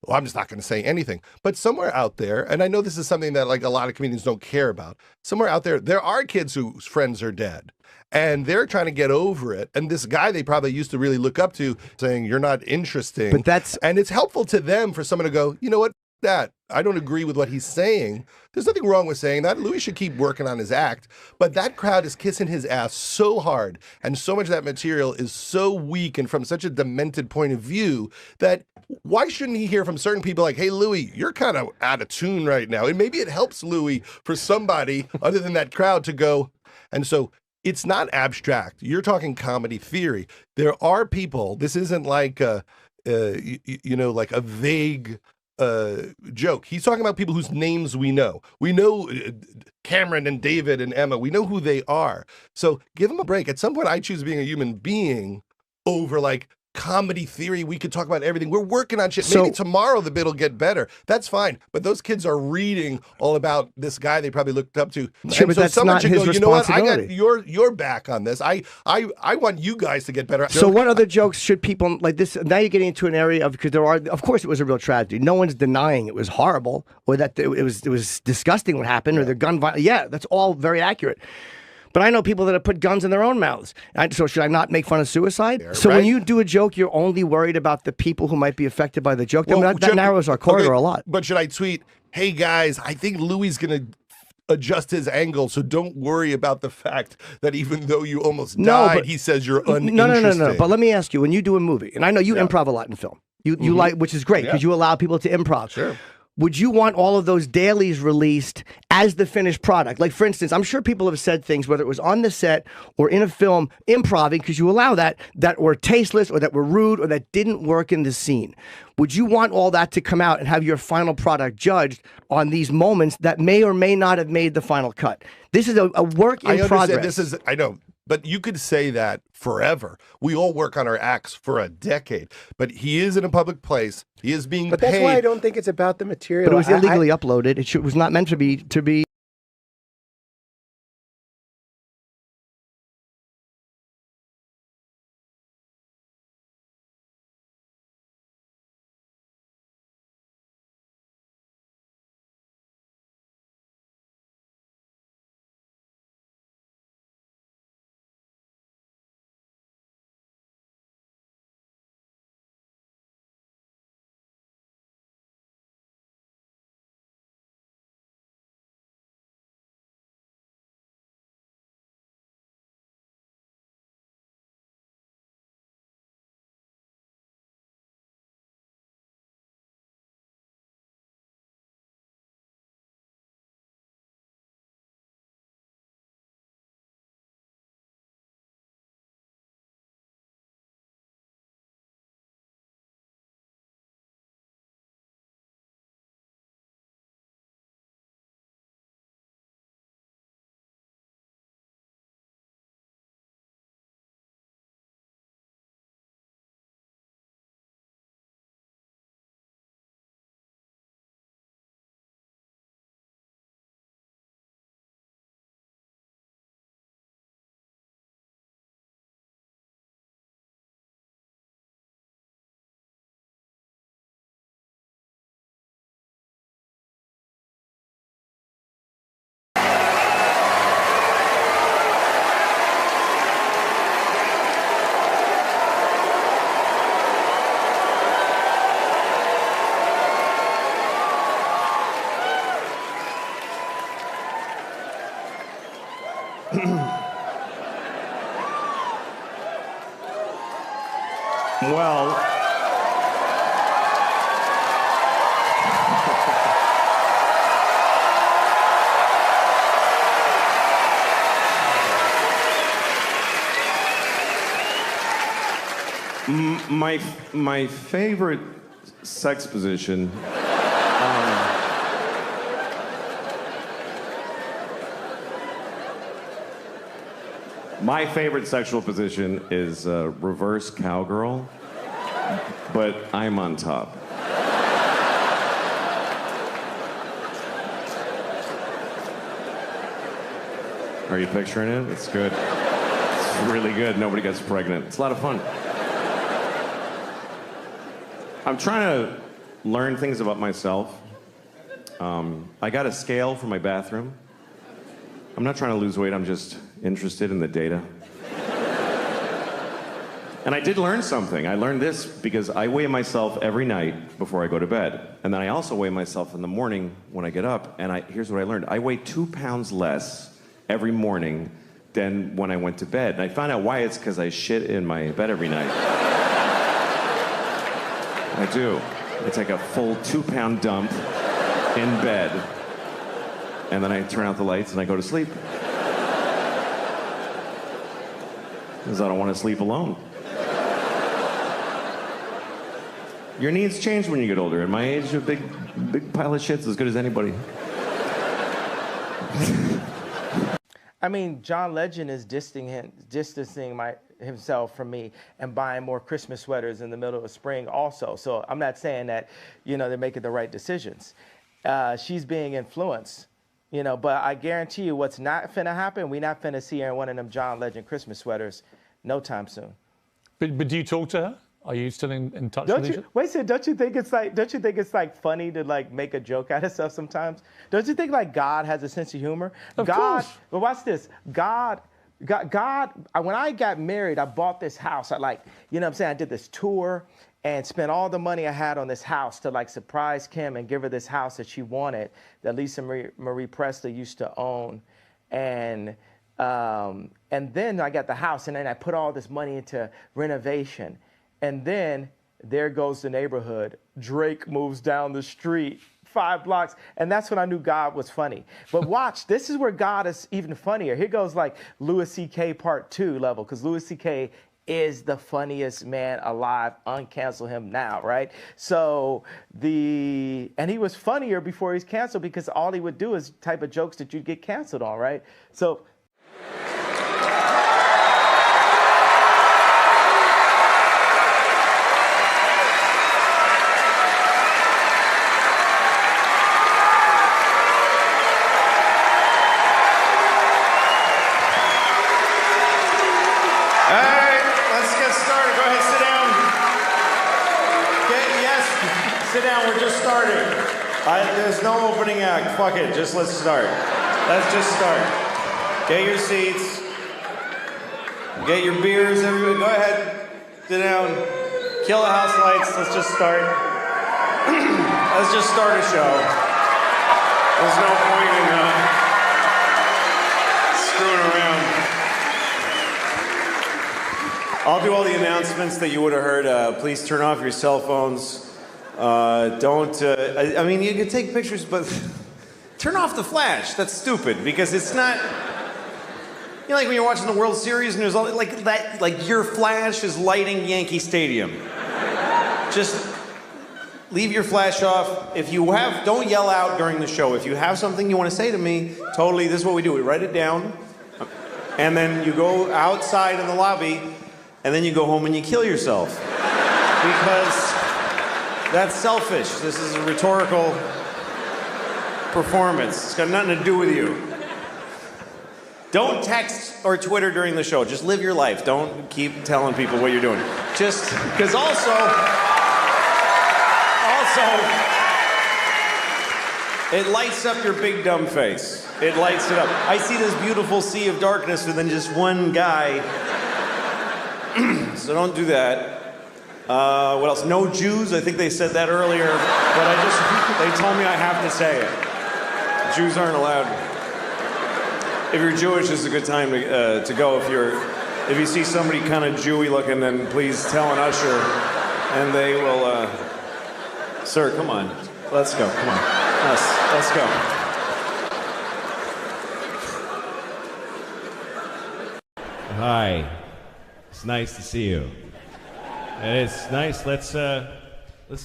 well, I'm just not going to say anything. But somewhere out there, and I know this is something that like a lot of comedians don't care about, somewhere out there are kids whose friends are dead. And they're trying to get over it. And this guy they probably used to really look up to saying, you're not interesting. And it's helpful to them for someone to go, you know what, that. I don't agree with what he's saying. There's nothing wrong with saying that. Louis should keep working on his act. But that crowd is kissing his ass so hard, and so much of that material is so weak and from such a demented point of view that why shouldn't he hear from certain people like, hey, Louis, you're kind of out of tune right now. And maybe it helps Louis for somebody other than that crowd to go. And so it's not abstract. You're talking comedy theory. There are people, this isn't like like a vague joke. He's talking about people whose names we know. We know Cameron and David and Emma. We know who they are. So give them a break. At some point, I choose being a human being over like comedy theory. We could talk about everything. We're working on shit. Maybe tomorrow the bit will get better. That's fine. But those kids are reading all about this guy they probably looked up to. Sure, but so that's not his responsibility. You know what? I got your back on this. I want you guys to get better. So what other jokes should people like this? Now you're getting into an area of, because of course it was a real tragedy. No one's denying it was horrible or that it was disgusting what happened or the gun violence. Yeah, that's all very accurate. But I know people that have put guns in their own mouths. So should I not make fun of suicide? So when you do a joke, you're only worried about the people who might be affected by the joke. Well, that narrows our corridor a lot. But should I tweet, hey guys, I think Louis going to adjust his angle, so don't worry about the fact that even though you almost died, he says you're uninteresting. No. But let me ask you, when you do a movie, and I know you improv a lot in film, you like, which is great because you allow people to improv. Sure. would you want all of those dailies released as the finished product? Like, for instance, I'm sure people have said things, whether it was on the set or in a film, improv, because you allow that were tasteless or that were rude or that didn't work in the scene. Would you want all that to come out and have your final product judged on these moments that may or may not have made the final cut? This is a work in progress. I know. But you could say that forever. We all work on our acts for a decade. But he is in a public place. He is being paid. But that's why I don't think it's about the material. But it was illegally uploaded. It was not meant to be. Well, my favorite sex position. My favorite sexual position is reverse cowgirl, but I'm on top. Are you picturing it? It's good. It's really good. Nobody gets pregnant. It's a lot of fun. I'm trying to learn things about myself. I got a scale for my bathroom. I'm not trying to lose weight, I'm just interested in the data. And I did learn something. I learned this because I weigh myself every night before I go to bed. And then I also weigh myself in the morning when I get up. And here's what I learned. I weigh 2 pounds less every morning than when I went to bed. And I found out why. It's because I shit in my bed every night. I do. I take a full 2-pound dump in bed. And then I turn out the lights and I go to sleep. Because I don't want to sleep alone. Your needs change when you get older. At my age, a big pile of shit's as good as anybody. I mean, John Legend is distancing himself from me and buying more Christmas sweaters in the middle of spring also. So I'm not saying that, they're making the right decisions. She's being influenced. But I guarantee you what's not finna happen, we not finna see her in one of them John Legend Christmas sweaters no time soon. But do you talk to her? Are you still in touch with each other? Wait a second, don't you think it's like funny to like make a joke out of stuff sometimes? Don't you think like God has a sense of humor? Of course. But watch this. God, when I got married, I bought this house. I did this tour and spent all the money I had on this house to like surprise Kim and give her this house that she wanted, that Lisa Marie Presley used to own. And then I got the house, and then I put all this money into renovation. And then there goes the neighborhood. Drake moves down the street 5 blocks, and that's when I knew God was funny. But watch, this is where God is even funnier. Here goes like Louis C.K. Part 2 level, because Louis C.K. is the funniest man alive. Uncancel him now, right? So and he was funnier before he's canceled because all he would do is type of jokes that you'd get canceled on, right? So. Sit down, we're just starting. There's no opening act. Fuck it, let's start. Let's just start. Get your seats. Get your beers, everybody. Go ahead. Sit down. Kill the house lights. Let's just start. Let's just start a show. There's no point in screwing around. I'll do all the announcements that you would have heard. Please turn off your cell phones. I mean, you can take pictures, but turn off the flash. That's stupid because it's not. You know, like when you're watching the World Series and there's all like that, like your flash is lighting Yankee Stadium. Just leave your flash off. If you have, don't yell out during the show. If you have something you want to say to me, totally. This is what we do. We write it down, and then you go outside in the lobby, and then you go home and you kill yourself because. That's selfish. This is a rhetorical performance. It's got nothing to do with you. Don't text or Twitter during the show. Just live your life. Don't keep telling people what you're doing. Just because also, it lights up your big dumb face. It lights it up. I see this beautiful sea of darkness with then just one guy. So don't do that. What else? No Jews. I think they said that earlier, but they told me I have to say it. Jews aren't allowed. If you're Jewish, this is a good time to go. If you see somebody kind of Jewy looking, then please tell an usher, and they will. Sir, come on. Let's go. Come on. Let's go. Hi. It's nice to see you. It's nice. Let's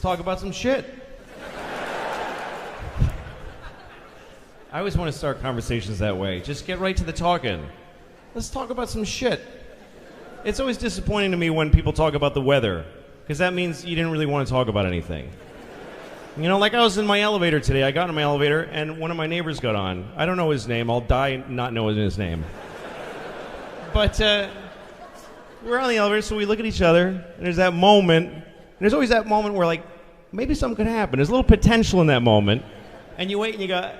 talk about some shit. I always want to start conversations that way. Just get right to the talking. Let's talk about some shit. It's always disappointing to me when people talk about the weather, because that means you didn't really want to talk about anything. You know, like I was in my elevator today. I got in my elevator, and one of my neighbors got on. I don't know his name. I'll die not knowing his name. But we're on the elevator, so we look at each other, and there's that moment. And there's always that moment where, like, maybe something could happen. There's a little potential in that moment. And you wait and you go,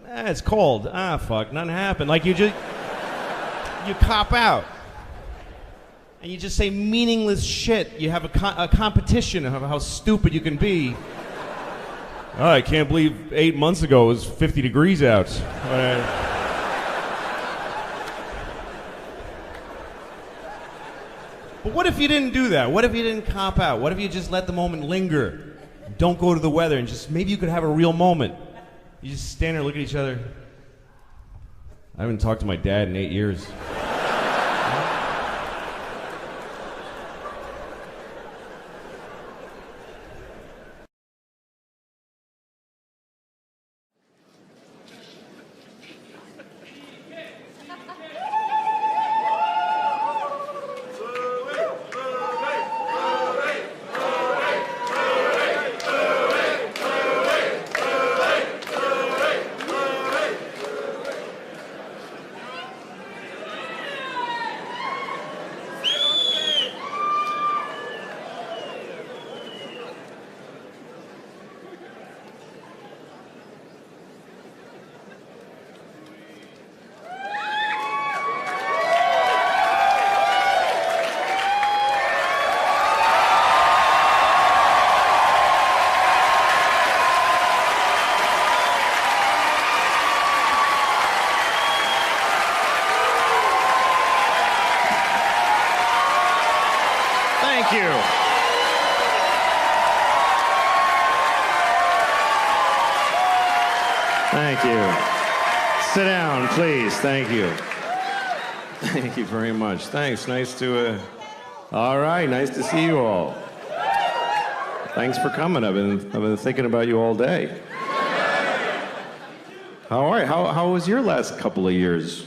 it's cold. Fuck, nothing happened. Like, you cop out. And you just say meaningless shit. You have a competition of how stupid you can be. Oh, I can't believe 8 months ago it was 50 degrees out. But what if you didn't do that? What if you didn't cop out? What if you just let the moment linger? Don't go to the weather and just maybe you could have a real moment. You just stand there, look at each other. I haven't talked to my dad in 8 years. Thank you. Thank you. Sit down, please. Thank you. Thank you very much. Thanks. Nice to. All right. Nice to see you all. Thanks for coming. I've been thinking about you all day. How are you? How was your last couple of years?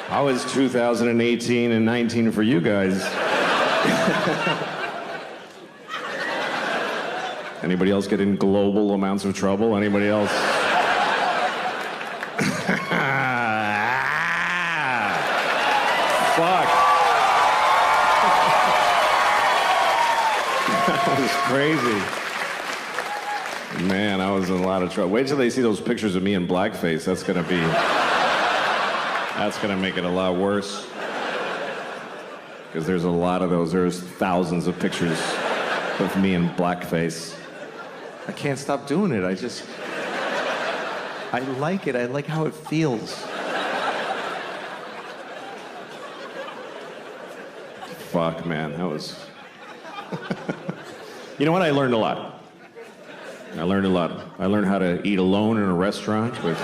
How was 2018 and 19 for you guys? Anybody else get in global amounts of trouble? Anybody else? Fuck. That was crazy. Man, I was in a lot of trouble. Wait till they see those pictures of me in blackface. That's gonna make it a lot worse. Because there's a lot of those. There's thousands of pictures of me in blackface. I can't stop doing it. I like it. I like how it feels. Fuck, man, that was... You know what? I learned a lot. I learned how to eat alone in a restaurant with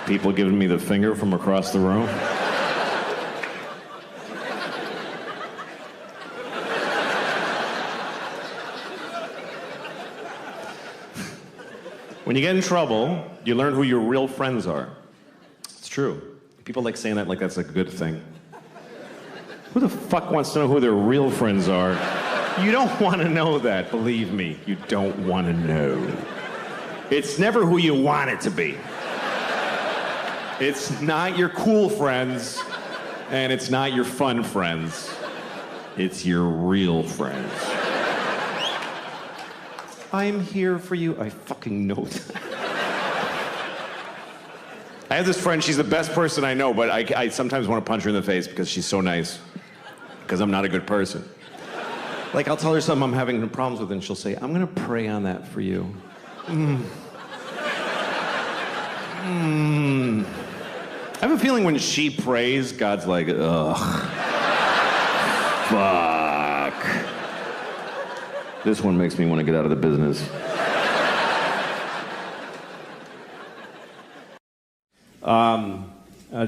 people giving me the finger from across the room. When you get in trouble, you learn who your real friends are. It's true. People like saying that like that's a good thing. Who the fuck wants to know who their real friends are? You don't want to know that, believe me. You don't want to know. It's never who you want it to be. It's not your cool friends, and it's not your fun friends. It's your real friends. I'm here for you. I fucking know that. I have this friend, she's the best person I know, but I sometimes want to punch her in the face because she's so nice. Because I'm not a good person. Like, I'll tell her something I'm having problems with, and she'll say, I'm gonna pray on that for you. I have a feeling when she prays, God's like, ugh. Fuck. This one makes me want to get out of the business.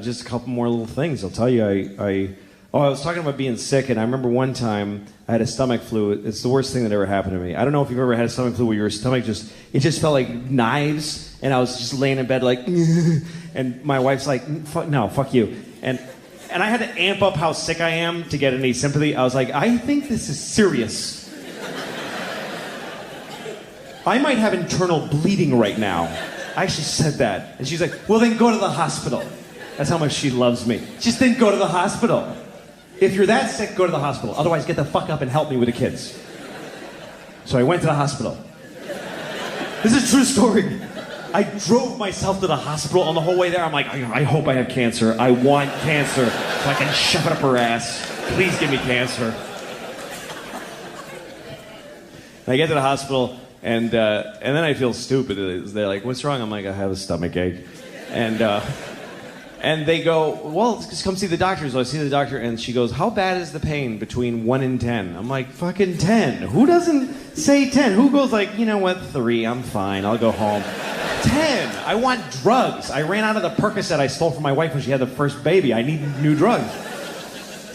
Just a couple more little things. I'll tell you, I was talking about being sick, and I remember one time I had a stomach flu. It's the worst thing that ever happened to me. I don't know if you've ever had a stomach flu where your stomach just felt like knives, and I was just laying in bed like, and my wife's like, fuck you. And I had to amp up how sick I am to get any sympathy. I was like, I think this is serious. I might have internal bleeding right now. I actually said that. And she's like, well, then go to the hospital. That's how much she loves me. Just then go to the hospital. If you're that sick, go to the hospital. Otherwise, get the fuck up and help me with the kids. So I went to the hospital. This is a true story. I drove myself to the hospital on the whole way there. I'm like, I hope I have cancer. I want cancer so I can shove it up her ass. Please give me cancer. And I get to the hospital, and then I feel stupid. They're like, what's wrong? I'm like, I have a stomach ache. And they go, well, just come see the doctor. So I see the doctor, and she goes, how bad is the pain between 1 and 10? I'm like, fucking 10. Who doesn't say 10? Who goes like, you know what, 3, I'm fine, I'll go home. 10, I want drugs. I ran out of the Percocet I stole from my wife when she had the first baby. I need new drugs.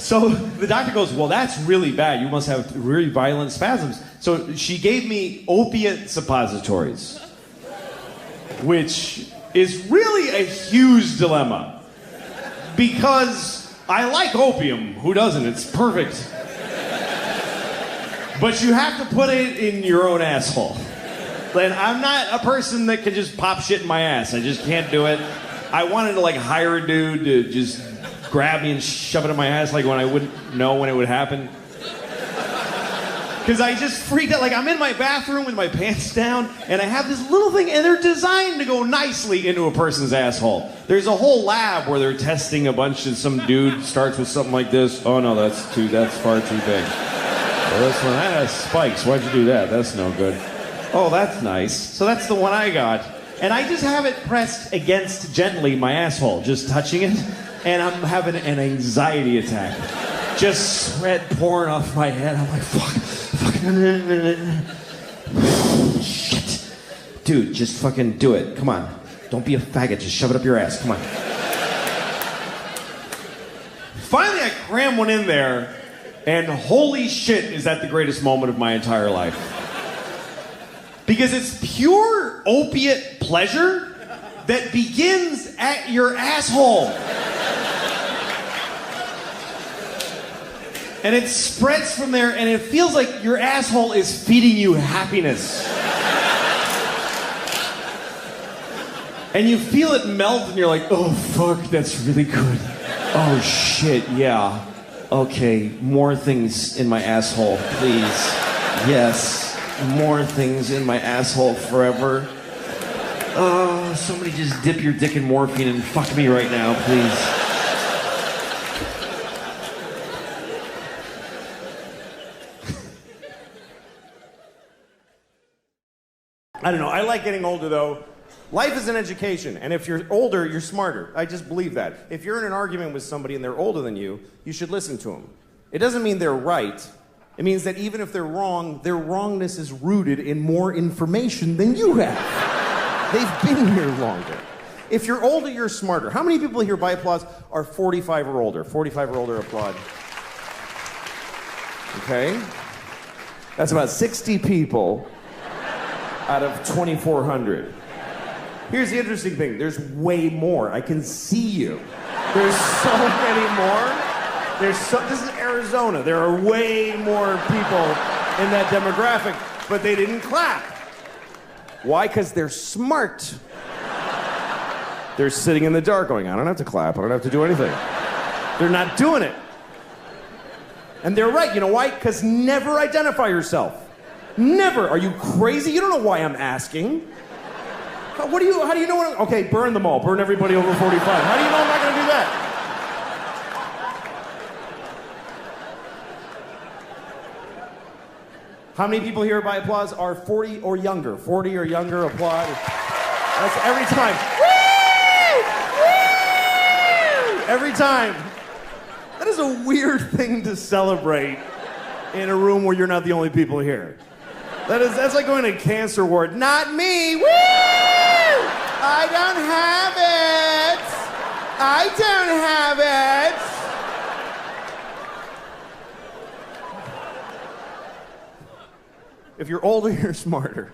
So the doctor goes, well, that's really bad. You must have really violent spasms. So she gave me opiate suppositories, which is really a huge dilemma. Because I like opium. Who doesn't? It's perfect. But you have to put it in your own asshole. And I'm not a person that can just pop shit in my ass. I just can't do it. I wanted to like hire a dude to just grab me and shove it in my ass like when I wouldn't know when it would happen. Because I just freaked out. Like, I'm in my bathroom with my pants down, and I have this little thing, and they're designed to go nicely into a person's asshole. There's a whole lab where they're testing a bunch, and some dude starts with something like this. Oh, no, that's far too big. Well, this one, that has spikes. Why'd you do that? That's no good. Oh, that's nice. So that's the one I got. And I just have it pressed against gently my asshole, just touching it, and I'm having an anxiety attack. Just sweat pouring off my head. I'm like, fuck. Shit. Dude, just fucking do it. Come on. Don't be a faggot. Just shove it up your ass. Come on. Finally, I cram one in there, and holy shit, is that the greatest moment of my entire life. Because it's pure opiate pleasure that begins at your asshole. And it spreads from there, and it feels like your asshole is feeding you happiness. And you feel it melt, and you're like, oh, fuck, that's really good. Oh, shit, yeah. Okay, more things in my asshole, please. Yes, more things in my asshole forever. Oh, somebody just dip your dick in morphine and fuck me right now, please. I don't know. I like getting older, though. Life is an education, and if you're older, you're smarter. I just believe that. If you're in an argument with somebody and they're older than you should listen to them. It doesn't mean they're right. It means that even if they're wrong, their wrongness is rooted in more information than you have. They've been here longer. If you're older, you're smarter. How many people here by applause are 45 or older? 45 or older, applaud. Okay? That's about 60 people out of 2,400. Here's the interesting thing. There's way more. I can see you. There's so many more. This is Arizona. There are way more people in that demographic, but they didn't clap. Why? Because they're smart. They're sitting in the dark going, I don't have to clap. I don't have to do anything. They're not doing it. And they're right. You know why? Because never identify yourself. Never. Are you crazy? You don't know why I'm asking. How do you know what I'm... Okay, burn them all. Burn everybody over 45. How do you know I'm not going to do that? How many people here by applause are 40 or younger? 40 or younger, applaud. That's every time. Woo! Woo! Every time. That is a weird thing to celebrate in a room where you're not the only people here. That's like going to a cancer ward. Not me. Woo! I don't have it. I don't have it. If you're older, you're smarter.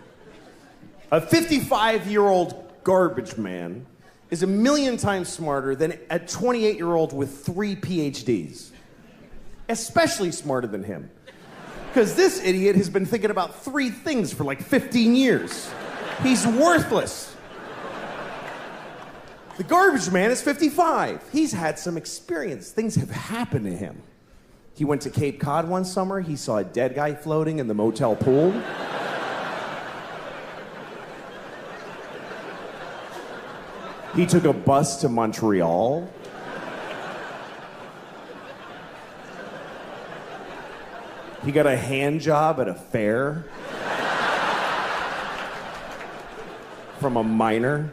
A 55-year-old garbage man is 1,000,000 times smarter than a 28-year-old with 3 PhDs. Especially smarter than him. Because this idiot has been thinking about 3 things for like 15 years. He's worthless. The garbage man is 55. He's had some experience. Things have happened to him. He went to Cape Cod one summer. He saw a dead guy floating in the motel pool. He took a bus to Montreal. He got a hand job at a fair from a miner.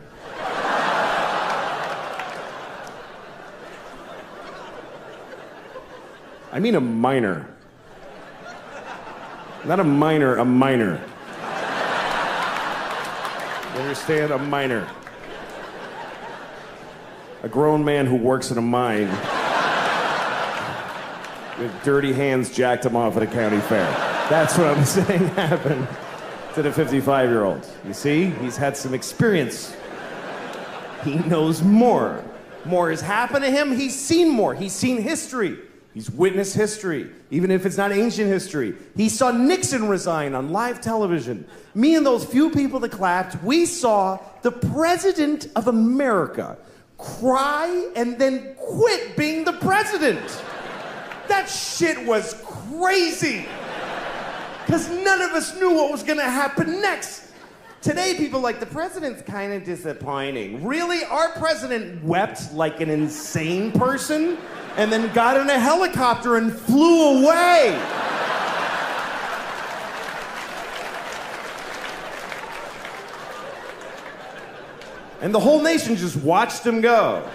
I mean a minor. Not a minor, a minor. You understand? A minor. A grown man who works in a mine with dirty hands jacked him off at a county fair. That's what I'm saying happened to the 55-year-old. You see? He's had some experience. He knows more. More has happened to him. He's seen more. He's seen history. He's witnessed history, even if it's not ancient history. He saw Nixon resign on live television. Me and those few people that clapped, we saw the President of America cry and then quit being the president. That shit was crazy. Because none of us knew what was going to happen next. Today, people are like, the president's kind of disappointing. Really? Our president wept like an insane person and then got in a helicopter and flew away. And the whole nation just watched him go.